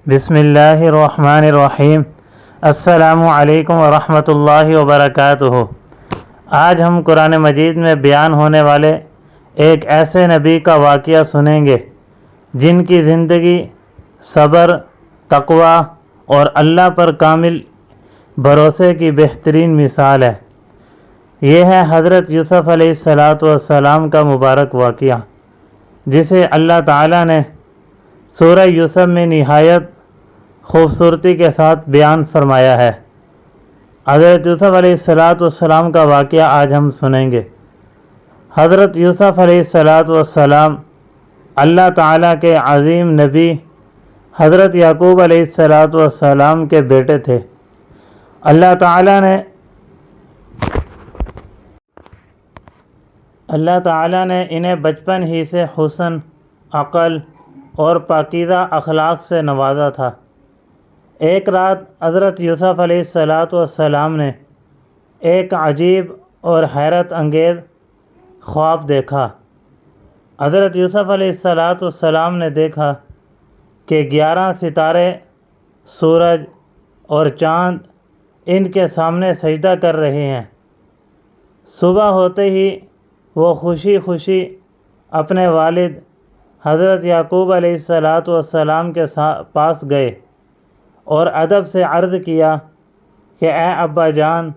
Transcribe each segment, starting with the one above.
بسم اللہ الرحمن الرحیم۔ السلام علیکم ورحمۃ اللہ وبرکاتہ۔ آج ہم قرآن مجید میں بیان ہونے والے ایک ایسے نبی کا واقعہ سنیں گے جن کی زندگی صبر، تقوی اور اللہ پر کامل بھروسے کی بہترین مثال ہے۔ یہ ہے حضرت یوسف علیہ السلام کا مبارک واقعہ، جسے اللہ تعالیٰ نے سورہ یوسف میں نہایت خوبصورتی کے ساتھ بیان فرمایا ہے۔ حضرت یوسف علیہ السلام کا واقعہ آج ہم سنیں گے۔ حضرت یوسف علیہ السلام اللہ تعالیٰ کے عظیم نبی حضرت یعقوب علیہ السلام کے بیٹے تھے۔ اللہ تعالیٰ نے انہیں بچپن ہی سے حسن، عقل اور پاکیزہ اخلاق سے نوازا تھا۔ ایک رات حضرت یوسف علیہ السلام نے ایک عجیب اور حیرت انگیز خواب دیکھا۔ حضرت یوسف علیہ السلام نے دیکھا کہ 11 ستارے، سورج اور چاند ان کے سامنے سجدہ کر رہے ہیں۔ صبح ہوتے ہی وہ خوشی خوشی اپنے والد حضرت یعقوب علیہ السلام کے پاس گئے اور ادب سے عرض کیا کہ اے ابا جان،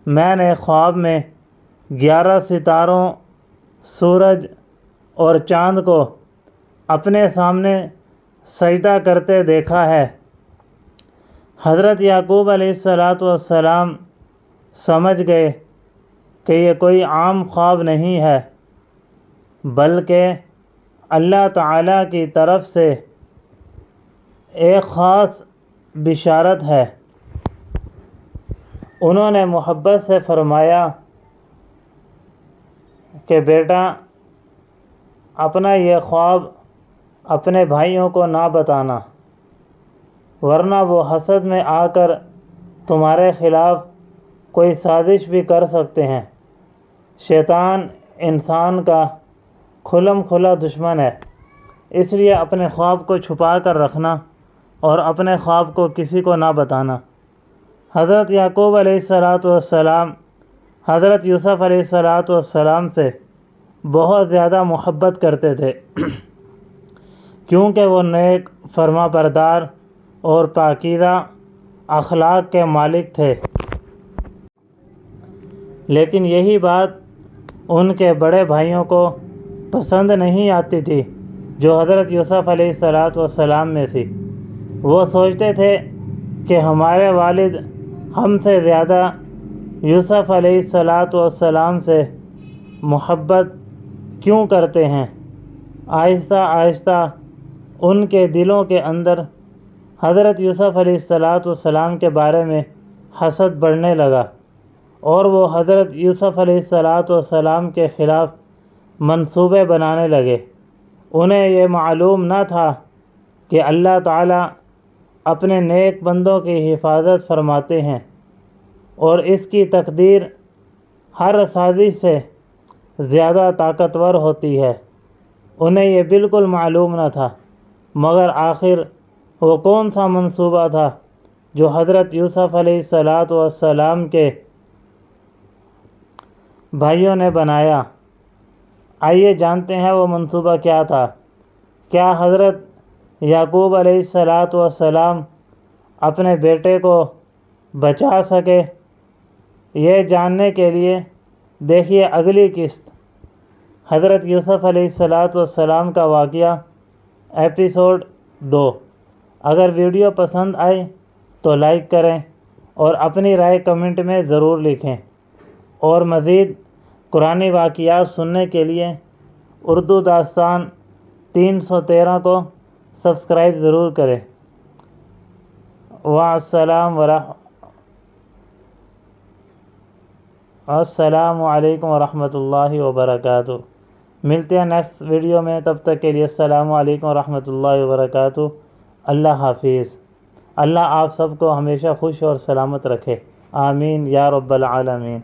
میں نے خواب میں 11 ستاروں، سورج اور چاند کو اپنے سامنے سجدہ کرتے دیکھا ہے۔ حضرت یعقوب علیہ السلام سمجھ گئے کہ یہ کوئی عام خواب نہیں ہے، بلکہ اللہ تعالیٰ کی طرف سے ایک خاص بشارت ہے۔ انہوں نے محبت سے فرمایا کہ بیٹا، اپنا یہ خواب اپنے بھائیوں کو نہ بتانا، ورنہ وہ حسد میں آ کر تمہارے خلاف کوئی سازش بھی کر سکتے ہیں۔ شیطان انسان کا کھلم کھلا دشمن ہے، اس لیے اپنے خواب کو چھپا کر رکھنا اور اپنے خواب کو کسی کو نہ بتانا۔ حضرت یعقوب علیہ السلام حضرت یوسف علیہ السلام سے بہت زیادہ محبت کرتے تھے، کیونکہ وہ نیک، فرما بردار اور پاکیزہ اخلاق کے مالک تھے۔ لیکن یہی بات ان کے بڑے بھائیوں کو پسند نہیں آتی تھی جو حضرت یوسف علیہ السلام میں تھی۔ وہ سوچتے تھے کہ ہمارے والد ہم سے زیادہ یوسف علیہ السلام سے محبت کیوں کرتے ہیں۔ آہستہ آہستہ ان کے دلوں کے اندر حضرت یوسف علیہ السلام کے بارے میں حسد بڑھنے لگا، اور وہ حضرت یوسف علیہ السلام کے خلاف منصوبے بنانے لگے۔ انہیں یہ معلوم نہ تھا کہ اللہ تعالیٰ اپنے نیک بندوں کی حفاظت فرماتے ہیں، اور اس کی تقدیر ہر سازش سے زیادہ طاقتور ہوتی ہے۔ انہیں یہ بالکل معلوم نہ تھا، مگر آخر وہ کون سا منصوبہ تھا جو حضرت یوسف علیہ السلام کے بھائیوں نے بنایا۔ آئیے جانتے ہیں وہ منصوبہ کیا تھا۔ کیا حضرت یعقوب علیہ السلام اپنے بیٹے کو بچا سکے؟ یہ جاننے کے لیے دیکھیے اگلی قسط، حضرت یوسف علیہ السلام کا واقعہ، ایپیسوڈ 2۔ اگر ویڈیو پسند آئے تو لائک کریں اور اپنی رائے کمنٹ میں ضرور لکھیں، اور مزید قرآنی واقعات سننے کے لیے اردو داستان 313 کو سبسکرائب ضرور کریں۔ السلام علیکم ورحمۃ اللہ وبرکاتہ۔ ملتے ہیں نیکسٹ ویڈیو میں، تب تک کے لیے السلام علیکم ورحمۃ اللہ وبرکاتہ۔ اللہ حافظ۔ اللہ آپ سب کو ہمیشہ خوش اور سلامت رکھے، آمین یا رب العالمین۔